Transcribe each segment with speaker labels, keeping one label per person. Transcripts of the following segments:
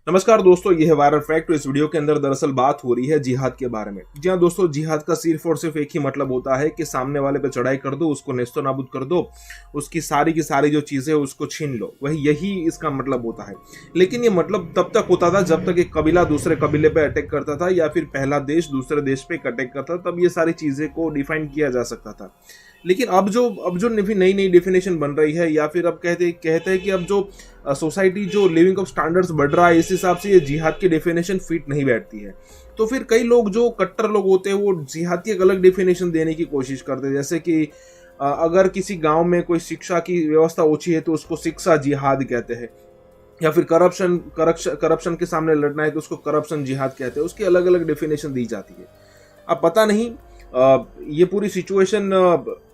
Speaker 1: नमस्कार दोस्तों, ये है वायरल फैक्ट। इस वीडियो के अंदर दरअसल बात हो रही है जिहाद के बारे में। जी हाँ दोस्तों, जिहाद का सिर्फ और सिर्फ एक ही मतलब होता है कि सामने वाले पे चढ़ाई कर दो, उसको नेस्तो नाबूद कर दो, उसकी सारी की सारी जो चीजें उसको छीन लो। यही इसका मतलब होता है। लेकिन ये मतलब तब तक होता था जब तक एक कबीला दूसरे कबीले पे अटैक करता था या फिर पहला देश दूसरे देश पे अटैक करता, तब ये सारी चीजें को डिफाइन किया जा सकता था। लेकिन अब जो नई डेफिनेशन बन रही है, या फिर अब कहते हैं कि अब जो सोसाइटी जो लिविंग ऑफ स्टैंडर्ड्स बढ़ रहा है, इस हिसाब से ये जिहाद की डेफिनेशन फिट नहीं बैठती है। तो फिर कई लोग जो कट्टर लोग होते हैं वो जिहाद की एक अलग डेफिनेशन देने की कोशिश करते हैं। जैसे कि अगर किसी गांव में कोई शिक्षा की व्यवस्था ओछी है तो उसको शिक्षा जिहाद कहते हैं, या फिर करप्शन के सामने लड़ना है तो उसको करप्शन जिहाद कहते हैं। उसकी अलग अलग डेफिनेशन दी जाती है। अब पता नहीं ये पूरी सिचुएशन।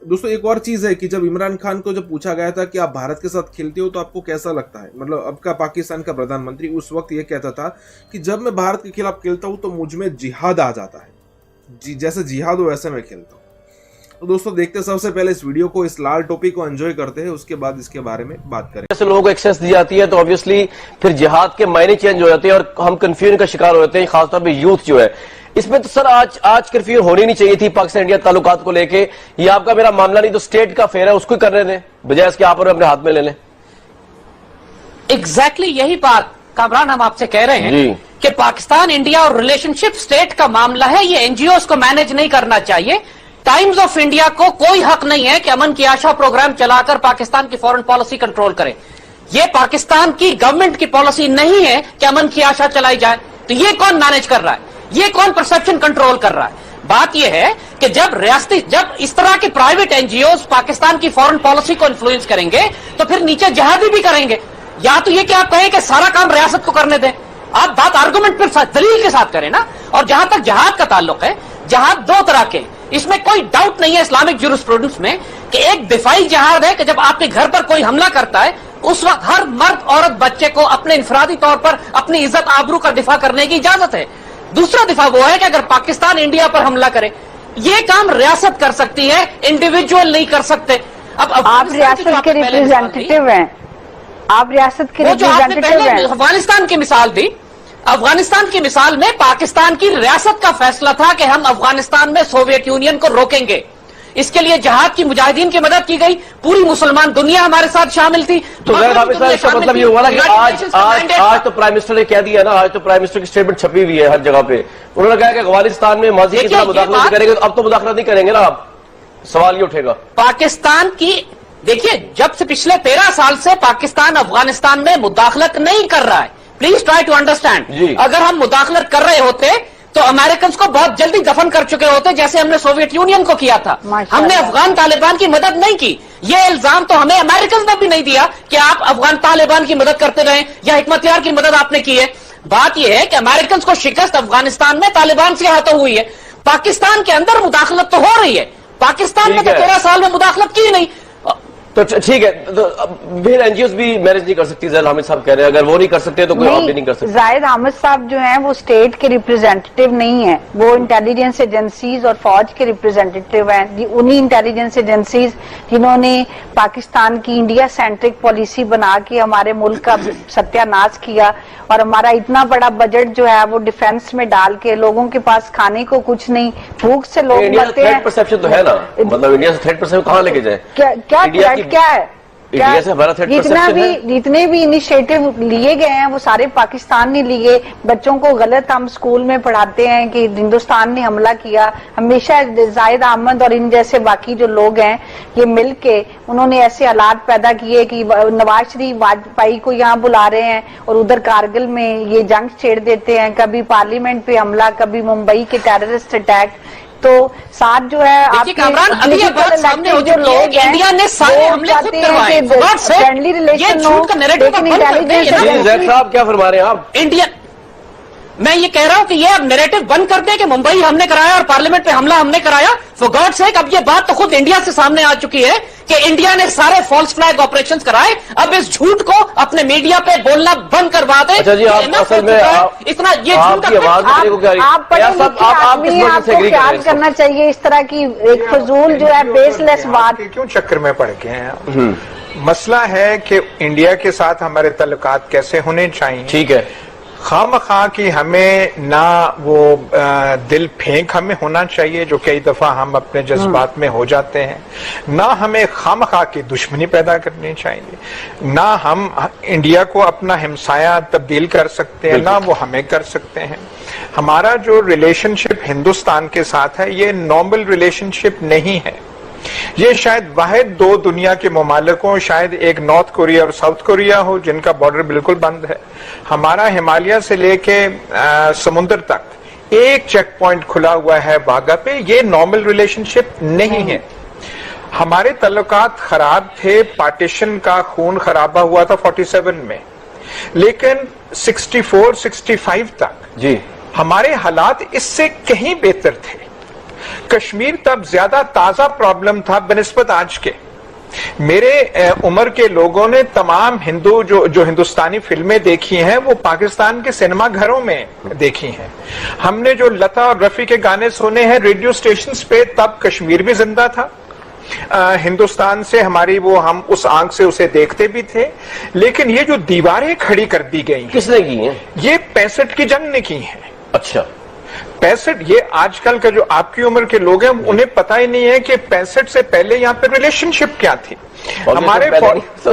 Speaker 1: दोस्तों एक और चीज है कि जब इमरान खान को जब पूछा गया था कि आप भारत के साथ खेलते हो तो आपको कैसा लगता है, मतलब अब का पाकिस्तान का प्रधानमंत्री उस वक्त ये कहता था कि जब मैं भारत के खिलाफ खेलता हूं तो मुझ में जिहाद आ जाता है, जैसे जिहाद हो वैसे मैं खेलता हूं। तो दोस्तों देखते सबसे पहले इस वीडियो को, इस लाल टॉपिक को एंजॉय करते हैं, उसके बाद इसके बारे में बात करें।
Speaker 2: जैसे लोगों को एक्सेस दी जाती है तो ऑब्वियसली फिर जिहाद के मायने चेंज हो जाते हैं और हम कंफ्यूजन का शिकार हो जाते हैं, खासतौर पे यूथ जो है। इसमें तो सर आज कंफ्यूजन होनी नहीं चाहिए थी पाकिस्तान इंडिया ताल्लुकात को लेके। ये आपका मेरा मामला नहीं, तो स्टेट का फेयर है, उसको ही करने दें बजाय इसके आप और अपने हाथ में ले लें।
Speaker 3: एग्जैक्टली यही बात कामरान हम आपसे कह रहे हैं कि पाकिस्तान इंडिया और रिलेशनशिप स्टेट का मामला है, ये एनजीओ को मैनेज नहीं करना चाहिए। टाइम्स ऑफ इंडिया को कोई हक नहीं है कि अमन की आशा प्रोग्राम चलाकर पाकिस्तान की फॉरेन पॉलिसी कंट्रोल करे। ये पाकिस्तान की गवर्नमेंट की पॉलिसी नहीं है कि अमन की आशा चलाई जाए। तो ये कौन मैनेज कर रहा है, ये कौन परसेप्शन कंट्रोल कर रहा है? बात यह है कि जब इस तरह के प्राइवेट एनजीओ पाकिस्तान की फॉरेन पॉलिसी को इन्फ्लुएंस करेंगे तो फिर नीचे जिहादी भी करेंगे। या तो ये कि आप कहें कि सारा काम रियासत को करने दें, आप बात आर्गुमेंट पर दलील के साथ करें ना। और जहां तक जिहाद का ताल्लुक है, जिहाद दो तरह के, इसमें कोई डाउट नहीं है इस्लामिक ज्यूरिस्प्रूडेंस में कि एक दिफाई जिहाद है कि जब आपके घर पर कोई हमला करता है उस वक्त हर मर्द औरत बच्चे को अपने इंफरादी तौर पर अपनी इज्जत आबरू का दिफा करने की इजाजत है। दूसरा दिफा वो है कि अगर पाकिस्तान इंडिया पर हमला करे, ये काम रियासत कर सकती है, इंडिविजुअल नहीं कर सकते। अब
Speaker 4: आप रियासत के रिप्रेजेंटेटिव हैं, आप रियासत के रिप्रेजेंटेटिव हैं।
Speaker 3: अफगानिस्तान की मिसाल दी, अफगानिस्तान की मिसाल में पाकिस्तान की रियासत का फैसला था कि हम अफगानिस्तान में सोवियत यूनियन को रोकेंगे। इसके लिए जहाद की मुजाहिदीन की मदद की गई, पूरी मुसलमान दुनिया हमारे साथ शामिल थी।
Speaker 2: तो इसका मतलब ये हुआ ना कि आज तो प्राइम मिनिस्टर ने कह दिया ना, आज तो प्राइम मिनिस्टर की स्टेटमेंट छपी हुई है हर जगह पे। उन्होंने कहा कि अफगानिस्तान में माजी की तरह मुदाखलत नहीं करेंगे, तो अब तो मुदाखलत नहीं करेंगे ना, आप सवाल ये उठेगा।
Speaker 3: पाकिस्तान की देखिए, जब से पिछले 13 साल से पाकिस्तान अफगानिस्तान में मुदाखलत नहीं कर रहा है। Please try to understand. अगर हम मुदाखलत कर रहे होते तो अमेरिकन को बहुत जल्दी दफन कर चुके होते, जैसे हमने सोवियत यूनियन को किया था। हमने अफगान तालिबान की मदद नहीं की। ये इल्जाम तो हमें अमेरिकन ने भी नहीं दिया कि आप अफगान तालिबान की मदद करते रहे या हिकमतयार की मदद आपने की है। बात यह है कि अमेरिकन को शिकस्त अफगानिस्तान में तालिबान से हाथों हुई है। पाकिस्तान के अंदर मुदाखलत तो हो रही है, पाकिस्तान में तो 13 साल में मुदाखलत की नहीं।
Speaker 2: तो ठीक है, तो फिर एनजीओ भी मैनेज नहीं कर सकती। जाहिद हामिद साहब कह रहे हैं अगर वो नहीं कर सकते तो कोई और भी नहीं कर सकते।
Speaker 4: जाहिद हामिद साहब जो हैं वो स्टेट के रिप्रेजेंटेटिव नहीं है, वो इंटेलिजेंस एजेंसीज और फौज के रिप्रेजेंटेटिव हैं। उन्हीं इंटेलिजेंस एजेंसीज जिन्होंने पाकिस्तान की इंडिया सेंट्रिक पॉलिसी बना के हमारे मुल्क का सत्यानाश किया और हमारा इतना बड़ा बजट जो है वो डिफेंस में डाल के लोगों के पास खाने को कुछ नहीं, भूख से लोग मरते हैं।
Speaker 2: परसेप्शन तो है ना, मतलब इंडिया से थ्रेट परसेप्शन कहाँ लेके जाए?
Speaker 4: क्या है? जितने भी इनिशिएटिव लिए गए हैं वो सारे पाकिस्तान ने लिए। बच्चों को गलत हम स्कूल में पढ़ाते हैं कि हिंदुस्तान ने हमला किया। हमेशा जाहिद अहमद और इन जैसे बाकी जो लोग हैं ये मिलके उन्होंने ऐसे हालात पैदा किए कि नवाज शरीफ वाजपेयी को यहाँ बुला रहे हैं और उधर कारगिल में ये जंग छेड़ देते हैं। कभी पार्लियामेंट पे हमला, कभी मुंबई के टेररिस्ट अटैक। तो साथ जो है आपके जो लोग हैं इंडिया ने सारे हमले खुद करवाए, फ्रेंडली रिलेशन हो, लेकिन इंटेलिजेंस
Speaker 2: साहब क्या फरमा रहे हैं आप?
Speaker 3: इंडिया, मैं ये कह रहा हूं कि ये अब नैरेटिव बंद कर दे कि मुंबई हमने कराया और पार्लियामेंट पे हमला हमने कराया। फॉर गॉड सेक, अब ये बात तो खुद इंडिया से सामने आ चुकी है कि इंडिया ने सारे फॉल्स फ्लैग ऑपरेशंस कराए। अब इस झूठ को अपने मीडिया पे बोलना बंद करवा दे।
Speaker 2: अच्छा जी, आप असल में
Speaker 4: इतना ये झूठ आपको याद करना चाहिए इस तरह की एक फजूल जो है बेसलेस बात।
Speaker 5: क्यों चक्कर में पड़ गए हैं? मसला है कि इंडिया के साथ हमारे ताल्लुकात कैसे होने चाहिए।
Speaker 2: ठीक है,
Speaker 5: खामखा कि हमें ना वो दिल फेंक हमें होना चाहिए, जो कई दफा हम अपने जज्बात में हो जाते हैं, ना हमें खामखा की दुश्मनी पैदा करनी चाहिए, ना हम इंडिया को अपना हमसाया तब्दील कर सकते हैं, ना वो हमें कर सकते हैं। हमारा जो रिलेशनशिप हिंदुस्तान के साथ है ये नॉर्मल रिलेशनशिप नहीं है। ये शायद वाहिद दो दुनिया के ममालिक हों, शायद एक नॉर्थ कोरिया और साउथ कोरिया हो जिनका बॉर्डर बिल्कुल बंद है। हमारा हिमालय से लेके समुद्र तक एक चेक पॉइंट खुला हुआ है वाघा पे, ये नॉर्मल रिलेशनशिप नहीं है। हमारे तल्लुकात खराब थे, पार्टीशन का खून खराबा हुआ था 47 में, लेकिन 64-65 तक
Speaker 2: जी
Speaker 5: हमारे हालात इससे कहीं बेहतर थे। कश्मीर तब ज्यादा ताजा प्रॉब्लम था बनिस्बत आज के। मेरे उम्र के लोगों ने तमाम हिंदू जो हिंदुस्तानी फिल्में देखी हैं वो पाकिस्तान के सिनेमा घरों में देखी हैं। हमने जो लता और रफी के गाने सुने हैं रेडियो स्टेशंस पे, तब कश्मीर भी जिंदा था। हिंदुस्तान से हमारी वो, हम उस आंख से उसे देखते भी थे। लेकिन ये जो दीवारें खड़ी कर दी गई हैं,
Speaker 2: किसने की हैं?
Speaker 5: ये 65 की जंग ने की हैं।
Speaker 2: अच्छा,
Speaker 5: 65, ये आजकल का जो आपकी उम्र के लोग हैं उन्हें पता ही नहीं है कि 65 से पहले यहाँ पे रिलेशनशिप क्या थी।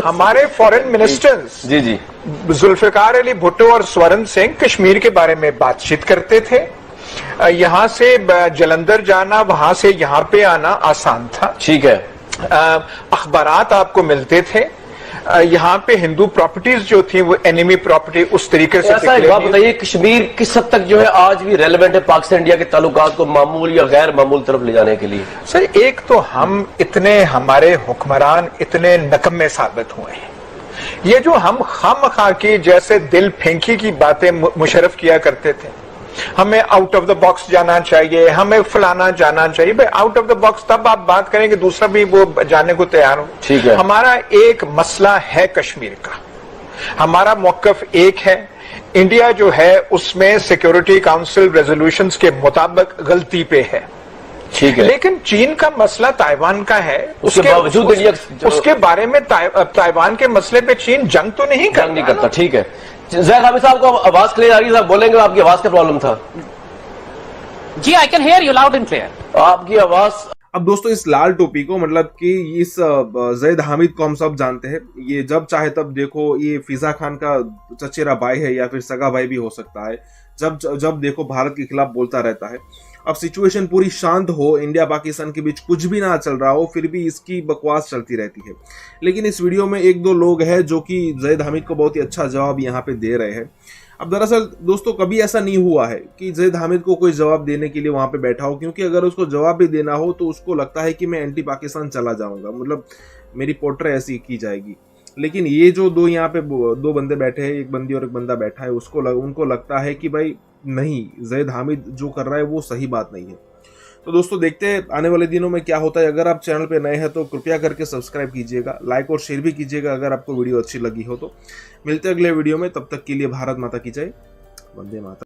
Speaker 5: हमारे फॉरेन मिनिस्टर्स
Speaker 2: जी जी
Speaker 5: जुल्फिकार अली भुट्टो और स्वर्ण सिंह कश्मीर के बारे में बातचीत करते थे। यहाँ से जलंधर जाना, वहां से यहाँ पे आना आसान था।
Speaker 2: ठीक है।
Speaker 5: अखबारात आपको मिलते थे। यहाँ पे हिंदू प्रॉपर्टीज जो थी वो एनिमी प्रॉपर्टी उस तरीके से।
Speaker 2: ऐसा एक बात बताइए, कश्मीर किस हद तक जो है आज भी रेलेवेंट है पाकिस्तान इंडिया के ताल्लुकात को मामूल या गैर मामूल तरफ ले जाने के लिए?
Speaker 5: सर, एक तो हमारे हुक्मरान इतने नकम्मे साबित हुए हैं। ये जो हम खामखा की जैसे दिल फेंकी की बातें मुशर्रफ किया करते थे, हमें आउट ऑफ द बॉक्स जाना चाहिए, हमें फलाना जाना चाहिए। भाई आउट ऑफ द बॉक्स तब आप बात करेंगे दूसरा भी वो जाने को तैयार हो।
Speaker 2: ठीक है।
Speaker 5: हमारा एक मसला है कश्मीर का, हमारा मौकफ एक है। इंडिया जो है उसमें सिक्योरिटी काउंसिल रेजोल्यूशंस के मुताबिक गलती पे है।
Speaker 2: ठीक है।
Speaker 5: लेकिन चीन का मसला ताइवान का है,
Speaker 2: उसके बावजूद
Speaker 5: उसके बारे में ताइवान के मसले पे चीन जंग तो नहीं करता।
Speaker 2: ठीक है। ज़ैद हामिद साहब को आवाज क्लियर आ रही है? साहब बोलेंगे, आपकी आवाज का प्रॉब्लम था।
Speaker 3: जी, I can hear you loud and clear.
Speaker 2: आपकी आवाज।
Speaker 1: अब दोस्तों, इस लाल टोपी को, मतलब कि इस ज़ैद हामिद को हम सब जानते हैं। ये जब चाहे तब देखो, ये फिजा खान का चचेरा भाई है या फिर सगा भाई भी हो सकता है। जब देखो भारत के खिलाफ बोलता रहता है। अब सिचुएशन पूरी शांत हो, इंडिया पाकिस्तान के बीच कुछ भी ना चल रहा हो, फिर भी इसकी बकवास चलती रहती है। लेकिन इस वीडियो में एक दो लोग हैं जो कि ज़ैद हामिद को बहुत ही अच्छा जवाब यहाँ पे दे रहे हैं। अब दरअसल दोस्तों, कभी ऐसा नहीं हुआ है कि ज़ैद हामिद को कोई जवाब देने के लिए वहां पे बैठा हो, क्योंकि अगर उसको जवाब भी देना हो तो उसको लगता है कि मैं एंटी पाकिस्तान चला जाऊंगा, मतलब मेरी पोर्ट्रे ऐसी की जाएगी। लेकिन ये जो दो यहाँ पे दो बंदे बैठे हैं, एक बंदी और एक बंदा बैठा है, उनको लगता है कि भाई नहीं, ज़ैद हामिद जो कर रहा है वो सही बात नहीं है। तो दोस्तों, देखते हैं आने वाले दिनों में क्या होता है। अगर आप चैनल पे नए हैं तो कृपया करके सब्सक्राइब कीजिएगा, लाइक और शेयर भी कीजिएगा अगर आपको वीडियो अच्छी लगी हो तो। मिलते हैं अगले वीडियो में, तब तक के लिए भारत माता की जय, वंदे मातरम।